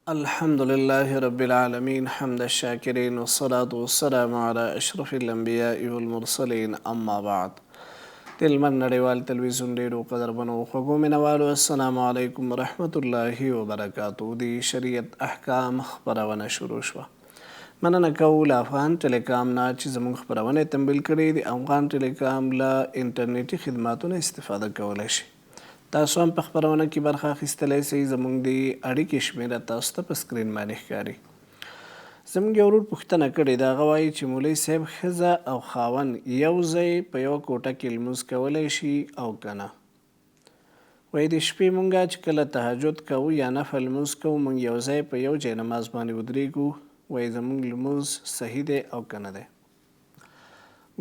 الحمد لله رب العالمين حمد الشاكرين والصلاة والسلام على أشرف الأنبياء والمرسلين أما بعد تلمن نړیوال تلویزیون ډیرو قدرمنو خوږو مینوالو السلام علیکم ورحمة الله وبرکاتو. د شریعت احکام خپرونه شروع شوه. مننه کوو له افغان ټیلیکام نه چې زموږ خپرونه تمویل کړې. د افغان ټیلیکام له انټرنیټي خدماتو استفاده کولی شي. تاسو هم په خپرونه کې برخه اخیستلی شئ. زموږ د اړیکې شمېره تاسو ته په سکرین باندې ښکاري. زموږ یو ورور پوښتنه کړې ده. هغه وایي چې مولوي صاحب ښځه او خاوند یو ځای په یوه کوټه کې لمونځ کولی شي او که نه؟ وایي د شپې مونږ چې کله تهجد کوو یا نفل لمونځ کوو مونږ یو ځای په یو جای نماز باندې ودرېږو. وایي زموږ لمونځ صحیح دی او که نه دی؟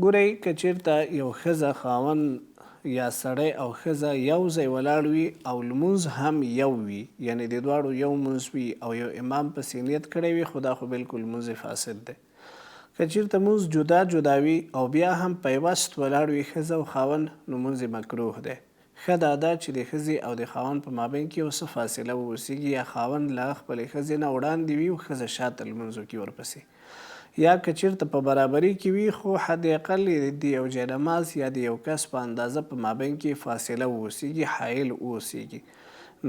ګورئ که چېرته یو ښځه خاوند یا سړی او ښځه یو ځای ولاړ وي او لمونځ هم یو وي، یعنې د دواړو یو لمونځ وي او یو امام پسې نیت کړی وي، خو دا خو بلکل لمونځ فاسد دی. که چېرته لمونځ جدا جدا وي او بیا هم پیوست ولاړ وي ښځه او خاوند، نو لمونځ مکروه دی. ښه دا ده چې د ښځې او د خاوند په مابین کې یو څه فاصله واوسېږي، یا خاوند له خپلې ښځې نه وړاندې وي او ښځه شاته لمونځ وکړي ورپسې. یا که چېرته په برابري کې وي خو حد اقل د یو جاینماز یا د یو کس په اندازه په مابین کې فاصله واوسېږي، حایل واوسېږي،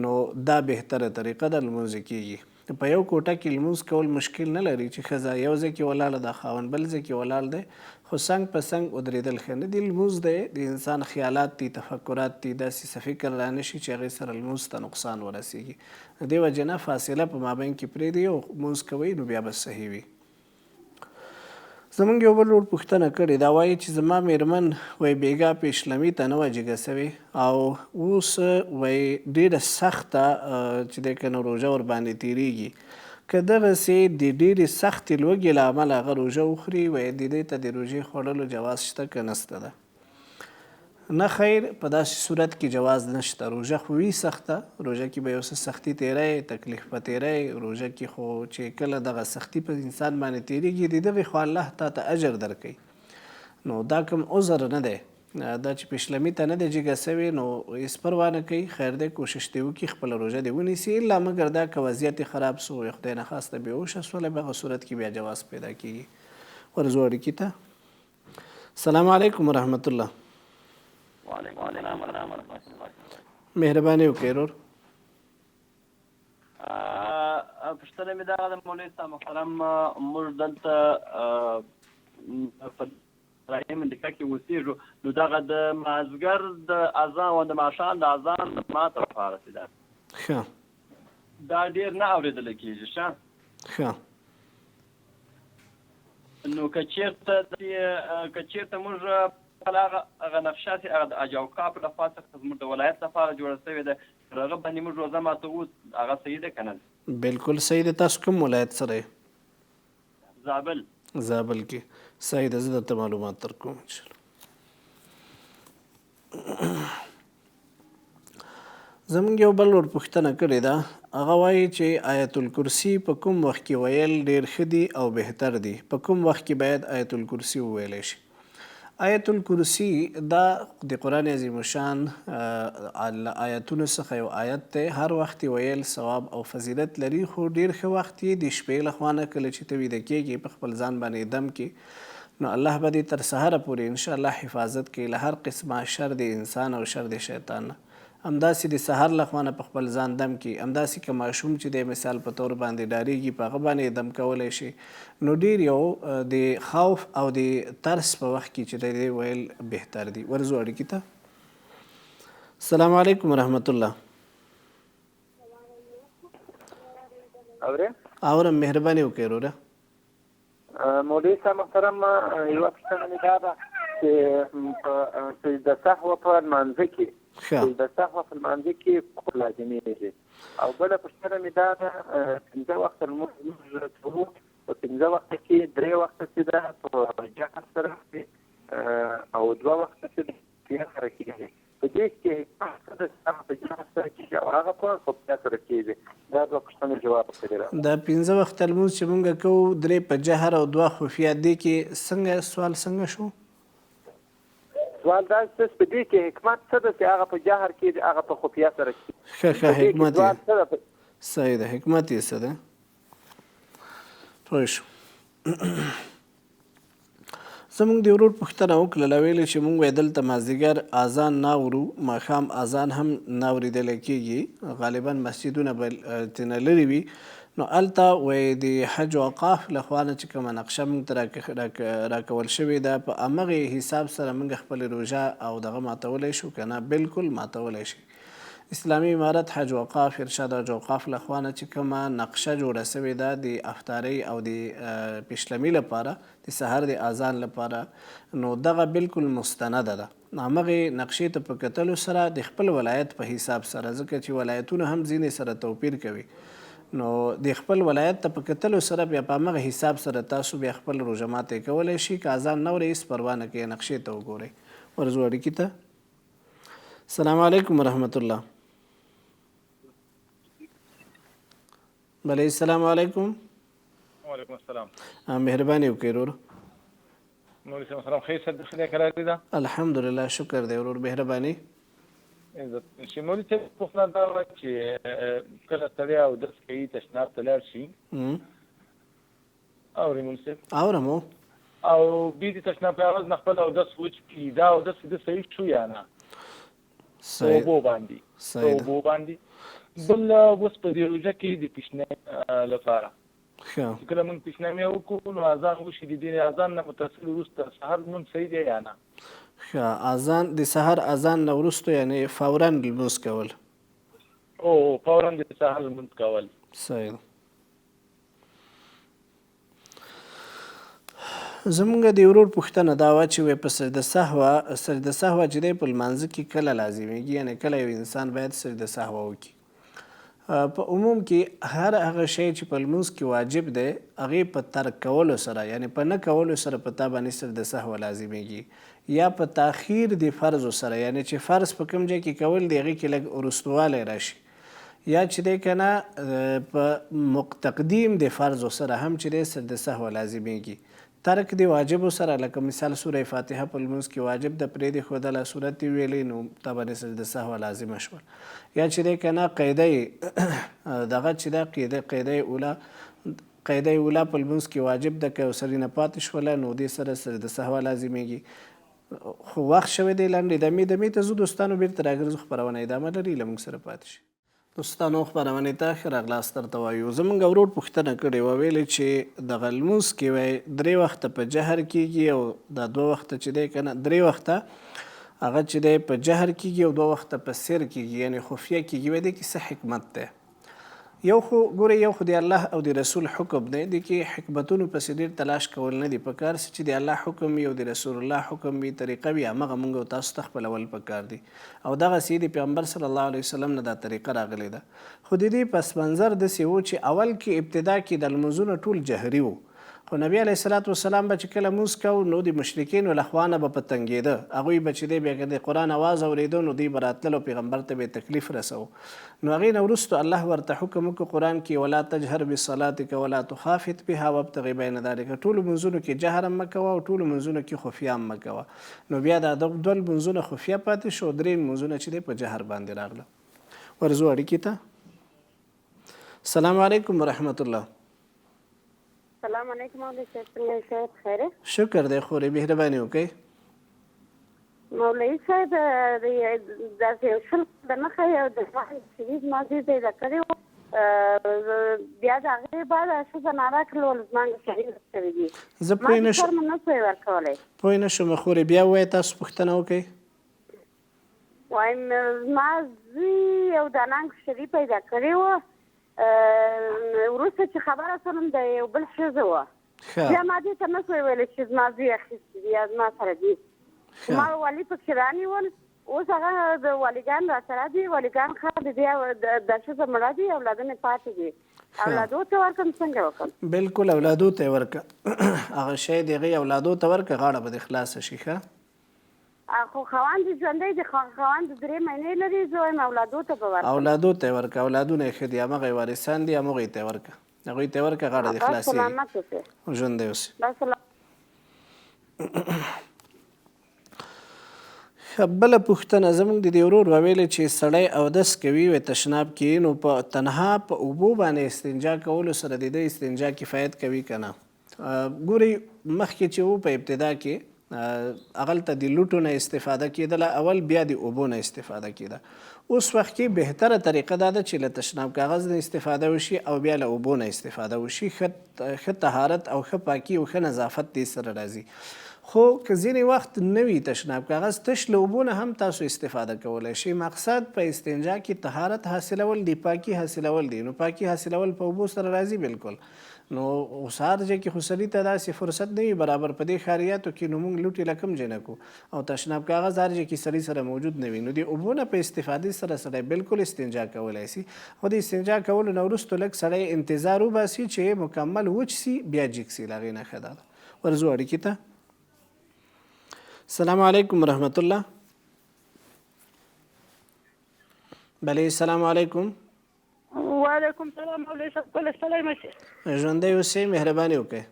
نو دا بهتره طریقه ده، لمونځ کېږي. په یو کوټه کې لمونځ کول مشکل نه لري چې ښځه یو ځای کې ولاړه ده، خاوند بل ځای کې ولاړ دی، خو څنګ په څنګ ودرېدل ښه نه دي. لمونځ دی د انسان خیالات دي، تفکرات دي، داسې څه فکر رانشي چې هغې سره لمونځ ته نقصان ورسېږي. د دې وجې نه فاصله په مابین کې پرېږدئ او لمونځ کوئ، نو بیا به صحیح وي. زموږ یو بل ورور پوښتنه کړې ده. وایي چې زما میرمن وایي بېګا پیشلمي ته نه وه جګه سوې او اوس وایي ډېره سخته چې دی که نه روژه ورباندې تېرېږي. که دغسې د ډېرې سختې لوږې له امله هغه روژه وخوري، وایي د دې ته د روژې خوړلو جواز شته که نسته ده؟ نه خیر، په داسې صورت کې جواز نشته. روژه خو وي سخته، روژه کې به یو څه سختي تېری، تکلیف به تېری. روژه کې خو چې کله دغه سختي په انسان باندې تېرېږي، د دغې خو الله تا ته اجر درکوي. نو دا کوم عذر نه دی. دا چې پیشلمي ته نه دی جګه سوې، نو هېڅ پروا نه کوي، خیر دی، کوشش دې وکړي خپله روژه دې ونیسي. الا مګر دا که وضعیت یې خراب سو، یا خدای نخواسته بېهوشه سوله، په هغه صورت کې بیا جواز پیدا کېږي. ورځو اړیکې ته. السلام علیکم ورحمت الله. وعلیکم السلام ورحمۃ اللہ. مهرباني وکړئ ورور. پوښتنه مې دغه ده مولوي صاحب محترم، موږ دلته په رايه منطقه کې اوسېږو، نو دغه د مازدیګر د اذان او د ماښام د اذان ماته لپاره ده ښه دا ډېر نه اورېدلی کېږي. ښه نو که چېرته موږ هغه نقشه چې هغه د اجاوقا په لخوا څخه زموږ د ولایت لپاره جوړه شوې ده، پر هغه باندې موږ روژه ماتوو، هغه صحیح ده که نه ده؟ بالکل صحیح ده. تاسو کوم ولایت سره یې؟ زابل. زابل کې. صحیح ده، زه درته معلومات درکوم انشاءالله. زموږ یو بل ورور پوښتنه کړې ده. هغه وایي چې آیت الکرسي په کوم وخت کې ویل ډېر ښه دي او بهتر دي؟ په کوم وخت کې باید آیت الکرسي وویلی شي؟ آیت الکرسي دا د قرآن عظیم الشان آیتونو څخه یو آیت دی. هر وخت ویل ثواب او فضیلت لري، خو ډېر ښه وخت یې د شپې له خوا نه کله چې ته ویده کېږې په خپل ځان باندې دم کې، نو الله به دې تر سهاره پورې انشاءالله حفاظت کوي له هر قسمه شر د انسان او شر د شیطان نه. همداسې د سهار له خوا نه په خپل ځان دم کې، همداسې که ماشوم چې دی مثال په طور باندې ډارېږي، په هغه باندې دم کولی شي. نو ډېر یو د خوف او د ترس په وخت کې چې دی ویل بهتر دي. ورځو اړیکې ته. السلام علیکم ورحمت الله. اورم، مهرباني وکړئ وروره. مولوي صاحب محترم، یوه پوښتنه مې دا ده چې سجده سهو په لمانځه کې سجده سهو په لمانځه کې کور لازمېږي، او بله پوښتنه مې دا ده پنځه وخته لمونځ کوو، په پنځه وخته کې 3 وخته چې ده په جهر سره او 2 وخته چې ده سره کېږي. په دې کې هغه په جهر سره کېږي او هغه په خفیه سره کېږي. دا 2 پوښتنې جواب کړی. دا 15 وخته لمونځ چې مونږ کوو، 3 په جهر او 2 خفیه، دې کې څنګه سوال څنګه شو؟ سوال دا چې په دې کې حکمت څه ده چې هغه په جهر کې هغه په خفیه سره کېږي؟ ښه حکمت یې صحیح ده. حکمت یې څه ده؟ پوه شو زمونږ د ورور پوښتنه وکړله ویلې چې مونږ وایي دلته مازدیګر اذان نه اورو ماښام اذان هم نه اورېدلی کېږي غالبا مسجدونه به ترېنه لرې وي نو هلته وایي د حج و اوقاف له خوا نه چې کومه نقشه مونږ ته راکول شوې ده په همغې حساب سره مونږ خپلې روژه او دغه ماتولی شو که نه بلکل ماتولی شي اسلامي امارت حج و اوقاف ارشاد حج و اوقاف له خوا نه چې کومه نقشه جوړه سوې ده د افطارۍ او د پیشلمي لپاره د سحر د اذان لپاره نو دغه بلکل مستنده ده همغې نقشې ته په کتلو سره د خپل ولایت په حساب سره ځکه چې ولایتونه هم ځینې سره توپیر کوي نو د خپل ولایت ته په کتلو سره بیا په همغه حساب سره تاسو بیا خپل روژه ماتې کولی شي که اذان نه اورئ هېڅ پروا نه کوي نقشې ته وګورئ ورځو اړیکې ته السلام علیکم ورحمت الله بله السلام علیکم وعلیکم السلام مهرباني وکړئ ورور مولوي صاحب سلام خیر صاحب خدای کراري ده الحمدلله شکر دی ورور مهرباني چې مولوي صاحب پوښتنه دا وه چې کله سړی اودس کوي تشناب ته لاړ شي اورې مولوي صاحب اورم او بیا د تشناب په عوض نه خپل اودس وچ کړي دا اودس د صحیح شو یا نه په اوبو باندې بل اوس په دې روژه کې د پیشنهاد لپاره چې کله موږ پیشنهاد وکړو نو اذان وشي د دې اذان نه متصل وروسته سحر لمونځ صحیح دی یا نه ښه اذان د سحر اذان نه وروسته یعنې فورا لمونځ کول فورا د سحر لمونځ کول صحیح زمونږ د ورور پوښتنه دا وه چې په سجده سهوه چې دی په لمانځه کې کله لازمیږي یعنې کله یو انسان باید سجده سهوه وکړي په عموم کې هر هغه شی چې په لمونځ کې واجب دی هغې په ترک کولو سره یعنې په نه کولو سره په تا باندې سجده سهوه لازمیږي یا په تاخیر د فرضو سره یعنې چې فرض په کوم ځای کې کول د هغې کې لږ وروستوالی راشي یا چې دی که نه په تقدیم د فرضو سره هم چې دی سجده سهوه لازمیږي ترک د واجبو سره لکه مثال سوره فاتحه په لمونځ کې واجب د پرېږدي ښودله صورت یې ویلی نو تا باندې سجده سهوه لازمه شول یا چې دی که نه قاعده دغه چې ده قاعده اوله په لمونځ کې واجب ده که یو سړي نه پاتې شوله نو دې سره سجده سهوه لازمیږي خو وخت شوی دی لنډې دمې ته ځو دوستانو بیرته راګرځو خپرونه ادامه لري له موږ سره پاتې شي دوستانو خپرونې ته ښه راغلاست درته وایو زموږ ورور پوښتنه کړې وه ویلې چې دغه لمونځ کې وایي 3 وخته په جهر کېږي او دا 2 وخته چې دی که نه 3 وخته هغه چې دی په جهر کېږي او 2 وخته په سر کېږي یعنې خفیه کېږي وایي دې کې څه حکمت دی یو خو ګورئ یو خو د الله او د رسول حکم دی دې کې حکمتونو پسې ډېر تلاش کول نه دي پکار چې د الله حکم وي او د رسول الله حکم وي طریقه وي همغه موږ او تاسو ته خپلول پکار دي او دغسې د پیغمبر صلی الله علیه وسلم نه دا طریقه راغلې ده خو د دې پس منظر داسې و چې اول کې ابتدا کې د لمونځونه ټول جهري وو خو نبی علیه الصلاة والسلام به چې کله لمونځ کوو نو د مشرکینو له خوا نه به په تنګېده هغوی به چې دی بیا که د قرآن اواز اورېده نو دوی به راتلل او پیغمبر ته به یې تکلیف رسو نو هغې نه وروستو الله ورته حکم وکړو قرآن کې ولا تجهر بصلاتک ولا تخافت بها وابتغ بین ذلک ټولو لمونځونو کې جهر هم مه کوه او ټولو لمونځونو کې خفیه هم مه کوه نو بیا دا 2 لمونځونه خفیه پاتې شو 3 لمونځونه چې دی په جهر باندې راغله ورځو اړیکې ته السلام علیکم ورحمت الله السلام علیکم مولوی صاحب څنګه صحت خیر شکر دی خورې مهرباني وکړئ مولوی صاحب داسې یو شل د نښه یو د قرآن شریف ماضي پیدا کړی و بیا د هغې بعد ښځه ناره کړل زما شریف شوي دي زه پوه نه شم نه شوی ورکولی پوه نه شوم خورې بیا ووایه تاسو پوښتنه وکړئ وایم زما زوی یو د ننګ شریف پیدا کړی و وروسته چې خبره شولم د یو بل ښځه وه بیا ما دې ته نه شوی ویلی چې زما زوی اخیستي دي یا زما سره دي ما والي پکې رانیول اوس هغه د والدګان راسره دي والدګان ښه د دې د ښځه مړه دي اولادونه پاتې دي اولادو ته ورکړم څنګه وکړم بلکل اولادو ته یې ورکړه هغه شی د هغې اولادو ته ورکړه غاړه به دې خلاصه شي ښه خو خواند ژوندی دی خواند 3 مهینې لري زه وایم اولادو ته به ورکړم اولادو ته یې ورکړه اولادونه یې ښه دي همغه یې وارثان دي همغې ته یې ورکړه هغوی ته یې ورکړه غاړه دې خلاصېږي سلامت اوسې ژوندی اوسې بله پوښتنه زموږ د دې ورور وویلې چې سړی اودس کوي و تشناب کې نو په تنها په اوبو باندې استنجا کولو سره د دې استنجا کفایت کوي که نه. ګورئ مخکې چې و په ابتدا کې هغلته د لوټو نه استفاده کېدله، اول بیا د اوبو نه استفاده کېده. اوس وخت کې بهتره طریقه دا ده چې له تشناب کاغذ نه استفاده وشي او بیا له اوبو نه استفاده وشي. ښه طهارت او ښه پاکي او ښه نظافت دې سره راځي. خو که ځینې وخت نه وي تشناب کاغذ، تش له اوبو نه هم تاسو استفاده کولی شئ. مقصد په استنجا کې طهارت حاصلول دي، پاکي حاصلول دي. نو پاکي حاصلول په اوبو سره راځي بالکل. نو اوس هر ځای کې خو سړي ته داسې فرصت نه وي برابر. په دې ښاریاتو کې نو موږ لوټې له کوم ځای نه کوو او تشناب کاغذ هر ځای کې سړي سره موجود نه وي. نو د اوبو نه په استفادې سره سړی بالکل استنجا کولی سي. خو د استنجا کولو نه وروستو لږ سړی انتظار وباسي چې مکمل وچ سي، بیا جګ سي. له هغې نه ښه ده. ورځو اړیکې ته. السلام علیکم ورحمت الله. بلې السلام علیکم. وعلیکم سلام. مولوي صاحب کله سلام مشه. ژوندی اوسئ، مهرباني وکړئ.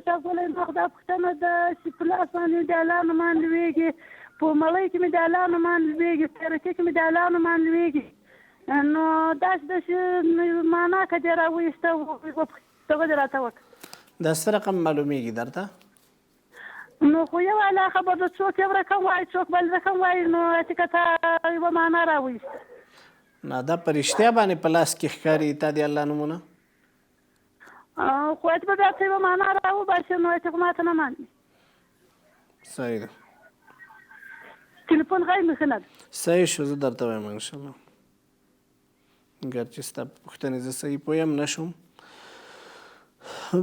صاحب ولې ما خدا پوښتنه ده چې په لاس باندې د الله نومان لویږي، په مړۍ کې مې د الله نومان لویږي، په تیرکې کې مې د الله نومان لویږي. نو داسې معنا که دې راویسته دغه دې راته وکړه. دا څه رقم معلومیږي درته؟ نو خو یو الله خبر ده، څوک یو رقم وایي څوک بل رقم وایي. نو چې ته یوه معنا راویسته. نه دا په رښتیا باندې په لاس کې ښکاري تا د الله نومونه؟ خو چې به بیا څه یوه معنا راوباسي نو چې خو ماته نه ماني. صحیح ده. تلیفون غیر مې ښه نه ده. صحیح شو، زه درته وایم انشاءالله. ګرچې ستا په پوښتنې زه صحیح پویم نه شوم.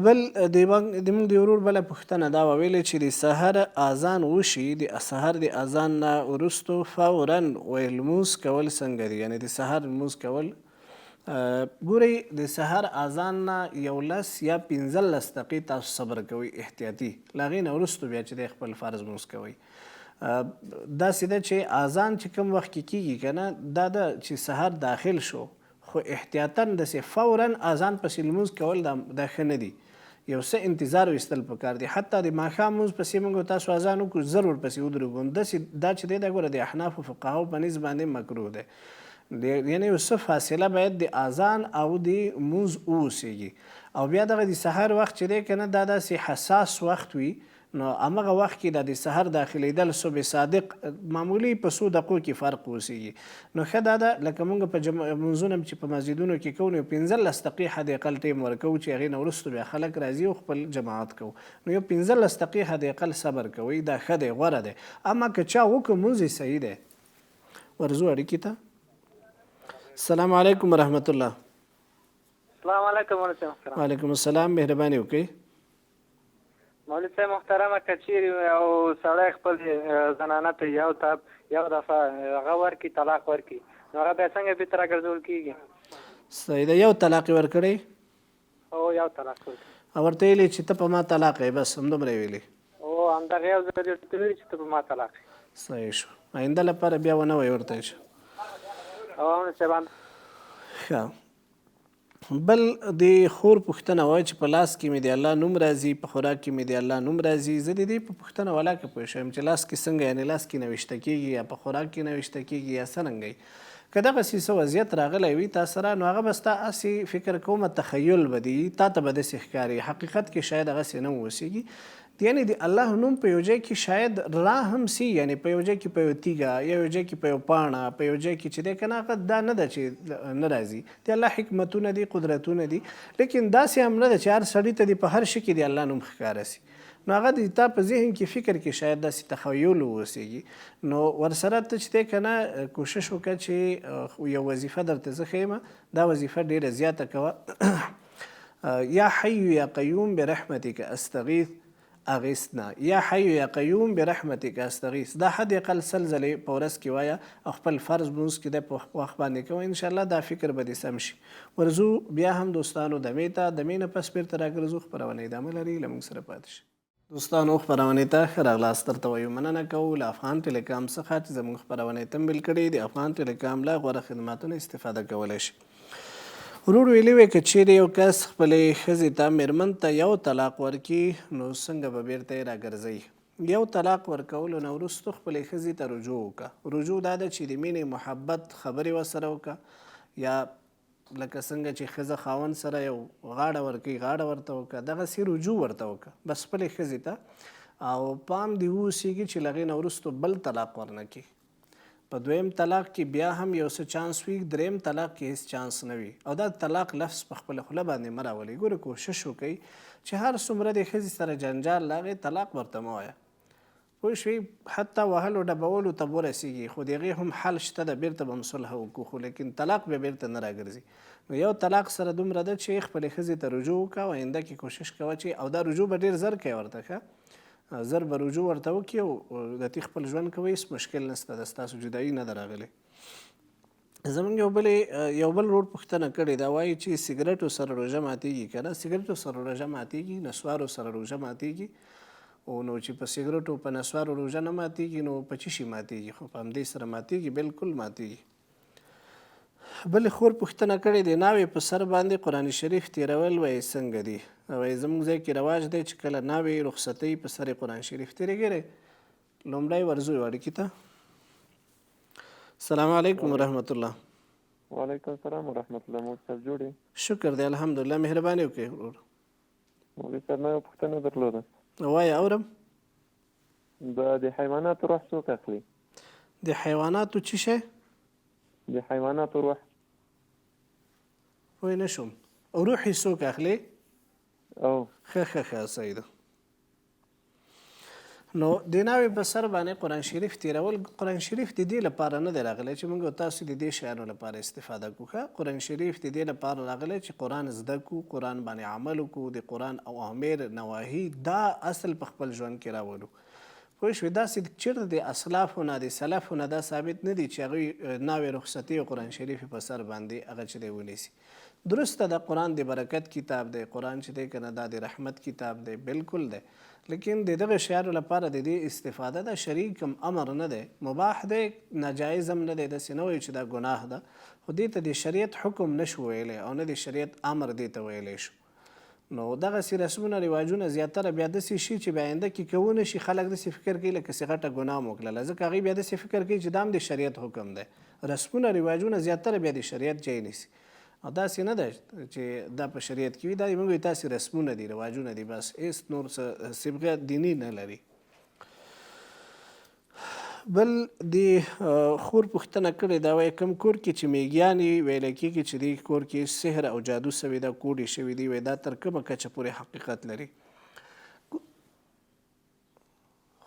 بل زموږ د ورور بله پوښتنه دا وویلې چې د سحر اذان وشي، د سحر د اذان نه وروستو فورا لمونځ کول څنګه دي؟ یعنې د سحر لمونځ کول، ګورئ د سحر اذان نه 11 یا 15 دقیقې تاسو صبر کوئ احتیاطي. له هغې نه وروستو بیا چې دی خپل فرض لمونځ کوئ. داسې ده چې اذان چې کوم وخت کې کېږي که نه، دا ده چې سحر داخل شو خو احتیاطاً داسې فوراً اذان پسې لمونځ کول دا ښه نه دي. یو څه انتظار ویستل پکار دی. حتی د ماښام لمونځ پسې موږ تاسو اذان وکړو زر ورپسې ودرېږو، داسې دا چې دی دا ګوره د احنافو فقهاو په نظ باندې مکروه دی. یعنې یو څه فاصله باید د اذان او د لمونځ واوسېږي. او بیا دغه د سحر وخت چې دی که نه، دا داسې حساس وخت وي. نو همغه وخت کې د سحر داخلېدل صبح صادق معمولي په 100 دقیقو کې فرق اوسېږي. نو ښه دا ده لکه موږ په لمونځونه چې په مسجدونو کې کوو نو 15 دقیقې حد اقل ټیم ورکوو چې هغې نه وروستو بیا خلک راځي او خپل جماعت کوو. نو یو 15 دقیقې حد اقل صبر کوئ، دا ښه دی، غوره دی. اما که چا وکړو لمونځ یې صحیح دی. ورځو اړیکې ته. السلام علیکم ورحمت الله. السلام علیکم ورحمت الله. وعلیکم السلام، مهرباني وکړئ. مولوي صاحب محترمه، که چیرې یو سړی خپل زنانه ته یو دفعه هغه ورکړي، طلاق ورکړي، نو هغه بیا څنګه بېرته راګرځول کېږي؟ صحیح ده. یو طلاق یې ورکړی؟ هو یو طلاق ورکړي. او ورته ویلې چې ته په ما طلاق یې، بس همدومره یې ویلې؟ هو همدغه یو ځل یې ورته ویلي چې ته په ما طلاق یې. صحیح شو. آینده لپاره بیا ونه وایي ورته چې او صاحبان. ښه. بل د خور پوښتنه وایي چې په لاس کې مې د الله نوم راځي، په خوراک کې مې د الله نوم راځي. زه د دې په پوښتنه ولاکه پوه شوم چې لاس کې څنګه، یعنې لاس کې نوشته کېږي یا په خوراک کې نوشته کېږي یا څرنګه؟ که دغسې څه وضعیت راغلی وي تا سره، نو هغه به ستا هسې فکر کومه تخیل به دي، تا ته به داسې ښکاري، حقیقت کې شاید هغسې نه واوسېږي. یعنې د الله نوم په یو ځای کې شاید را هم سي، یعنې په یو ځای کې په یو تیږه یا یو ځای کې په یو پاڼه، په یو ځای کې چې دی که نه، هغه دا نه ده چې نه راځي. د الله حکمتونه دي، قدرتونه دي، لیکن داسې هم نه ده چې هر سړي ته د په هر شي کې د الله نوم ښکاره سي. نو هغه د تا په ذهن کې فکر کې شاید داسې تخیل واوسېږي. نو ورسره ته چې دی که نه کوشش وکړه چې یو وظیفه درته زه ښیم، دا وظیفه ډېره زیاته کوه. یا حی یا قیوم برحمتک استغیث اغیثنا، یا حی یا قیوم برحمتک استغیث. دا حد اقل 100 ځلې په ورځ کې وایه او خپل فرض لمونځ کې دی په وخت باندې کوه. انشاءالله دا فکر به دې سم شي. ورځو بیا هم دوستانو دمې ته، دمې نه پس بیرته راګرځو، خپرونې ادامه لري، له موږ سره پاتې شي. دوستانو خپرونې ته ښه راغلاست درته وایو. مننه کوو له افغان ټیلیکام څخه چې زموږ خپرونې تمویل کړې. د افغان ټیلیکام له غوره خدماتونو استفاده کولی شي. ورور ویلي وی که چیرې یو کس خپلې ښځې ته میرمن ته یو طلاق ورکړي، نو څنګه به بیرته یې راګرځوي؟ یو طلاق ورکولو نه وروستو خپلې ښځې ته رجوع وکړه. رجوع دا ده چې د مینې محبت خبرې ورسره وکړه، یا لکه څنګه چې ښځه خاوند سره یو غاړه ورکوي غاړه ورته وکړه، دغسې رجوع ورته وکړه بس خپلې ښځې ته، او پام دې واوسېږي چې له هغې نه وروستو بل طلاق ورنه کړي. په دویم طلاق کې بیا هم یو څه چانس وي، دریم طلاق کې هېڅ چانس نه وي. او دا طلاق لفظ په خپله خوله باندې مه راولئ. ګوره کوشش وکئ چې هر څومره د ښځې سره جنجال له هغې طلاق ورته مه وایه، پوه شوې، حتی وهلو ډبولو ته ورسېږي خو د هغې هم حل شته ده، بیرته به هم صلح وکړو، خو لیکن طلاق بیا بیرته نه راګرځي. نو یو طلاق سره دومره ده چې خپلې ښځې ته رجوع وکړه او آینده کې کوشش کوه چې، او دا رجوع به ډېر زر کوي ورته، ښه زر به رجوع ورته وکړي او د تې خپل ژوند کوئ، هېڅ مشکل نشته ده، ستاسو جدایي نه ده راغلی. زموږ یو بل ورور پوښتنه کړې ده، وایي چې سګرټو سره روژه ماتېږي که نه؟ سګرټو سره روژه ماتېږي، نسوارو سره روژه ماتېږي. او نو چې په سګرټو په نسوارو روژه نه ماتېږي نو په څه شي ماتېږي؟ خو په همدې سره ماتېږي، بالکل ماتېږي. بلې خور پوښتنه کړې د ناوې په سر باندې قرآن شریف تېرول وایي څنګه دي؟ وایي زموږ ځای کې رواج دی چې کله ناوې رخصتۍ په سر یې قرآن شریف تېرېږي. لومړی ورځو اړیکې ته. السلام علیکم ورحمت الله. وعلیکم السلام ورحمت الله. مولوي صاحب جوړ یې؟ شکر دی الحمدلله. مهرباني وکړئ ورور. مولوي صاحب ما یو پوښتنه درلوده. وایه اورم. د حیواناتو روح څوک اخلي؟ د حیواناتو څه شی؟ د حیواناتو روح. وای نه شوم. روح یې څوک اخلي؟ او ښه صحیح ده. نو د ناوې په سر باندې قرآن شریف تېرول، قرآن شریف د دې لپاره نه دی راغلی چې موږ تاسو د دې شیانو لپاره استفاده کړو. قرآن شریف د دې لپاره راغلی چې قرآن زده کړو، قرآن باندې عمل وکړو، د قرآن اوامر نواهي دا اصل په خپل ژوند کې راولو. پوه شوې؟ داسې چېرته د اسلافو نه د سلفو نه دا ثابت نه دي چې هغوی ناوې رخصتي او قرآن شریف په سر باندې هغه چې دی ونیسي. درسته د قرآن د برکت کتاب دی، قرآن چې دی که نه دا د رحمت کتاب دی، بالکل دی، لیکن د دغه شیانو لپاره د دې استفاده ده شرعي کوم امر نه دی، مباح دی، ناجایز هم نه دی، داسې نه وایي چې دا ګناه ده، خو دې ته د شریعت حکم نشو ویلی او نه د شریعت امر دې ته ویلی شو. نو دغسې رسمونه رواجونه زیاتره بیا داسې شي چې بیا آینده کې کوونه شي، خلک داسې فکر کوي لکه چې غټه ګناه مو وکړله، ځکه هغوی بیا داسې فکر کوي چې دا هم د شریعت حکم دی. رسمونه رواجونه زیاتره بیا د شریعت ځای نیسي، او داسې نه ده چې دا په شریعت کې وي، دا موږ تاسې رسمونه دي، رواجونه دي، بس هېڅ نور څه صبغه دیني نه لري. بل د خور پوښتنه کړې ده، وایي کوم کور کې چې میږیانې ویلی کېږي چې دې کور کې سحر او جادو سوي ده، کوډې شوي دي، وایي دا تر کومه کچه پورې حقیقت لري؟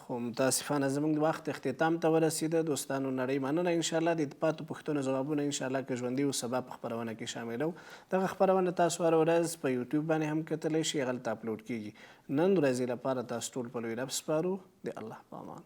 خو متاسفانه زموږ وخت اختتام ته ورسېده. دوستانو نړۍ مننه. انشاءالله د پاتو پوښتنو ځوابونه انشاءالله که ژوندي وو سبا په خپرونه کې شاملو. دغه خپرونه تاسو هره ورځ په یوټیوب باندې هم کتلی شئ، هغلته اپلوډ کېږي. نن ورځې لپاره تاسو ټول په لوی رب سپارو. د الله په امان.